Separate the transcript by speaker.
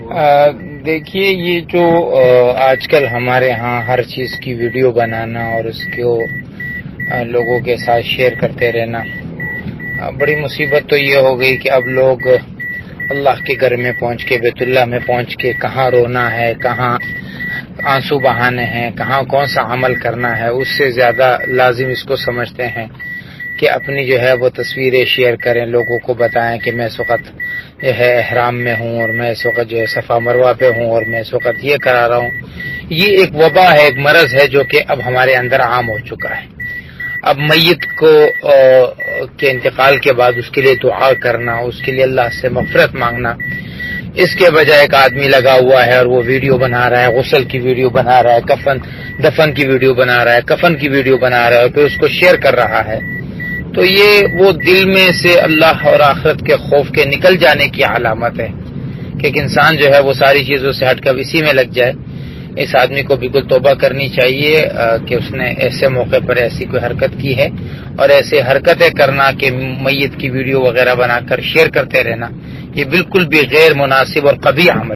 Speaker 1: دیکھیے یہ جو آج کل ہمارے ہاں ہر چیز کی ویڈیو بنانا اور اس کو لوگوں کے ساتھ شیئر کرتے رہنا، بڑی مصیبت تو یہ ہو گئی کہ اب لوگ اللہ کے گھر میں پہنچ کے، بیت اللہ میں پہنچ کے کہاں رونا ہے، کہاں آنسو بہانے ہیں، کہاں کون سا عمل کرنا ہے، اس سے زیادہ لازم اس کو سمجھتے ہیں کہ اپنی جو ہے وہ تصویریں شیئر کریں، لوگوں کو بتائیں کہ میں اس وقت جو ہے احرام میں ہوں اور میں اس وقت جو ہے صفا مروہ پہ ہوں اور میں اس وقت یہ کرا رہا ہوں۔ یہ ایک وبا ہے، ایک مرض ہے جو کہ اب ہمارے اندر عام ہو چکا ہے۔ اب میت کو کے انتقال کے بعد اس کے لیے دعا کرنا، اس کے لیے اللہ سے مغفرت مانگنا، اس کے بجائے ایک آدمی لگا ہوا ہے اور وہ ویڈیو بنا رہا ہے، غسل کی ویڈیو بنا رہا ہے، دفن کی ویڈیو بنا رہا ہے، کفن کی ویڈیو بنا رہا ہے اور پھر اس کو شیئر کر رہا ہے، تو یہ وہ دل میں سے اللہ اور آخرت کے خوف کے نکل جانے کی علامت ہے کہ ایک انسان جو ہے وہ ساری چیزوں سے ہٹ کر اسی میں لگ جائے۔ اس آدمی کو بالکل توبہ کرنی چاہیے کہ اس نے ایسے موقع پر ایسی کوئی حرکت کی ہے، اور ایسے حرکتیں کرنا کہ میت کی ویڈیو وغیرہ بنا کر شیئر کرتے رہنا، یہ بالکل بھی غیر مناسب اور قبیح عمل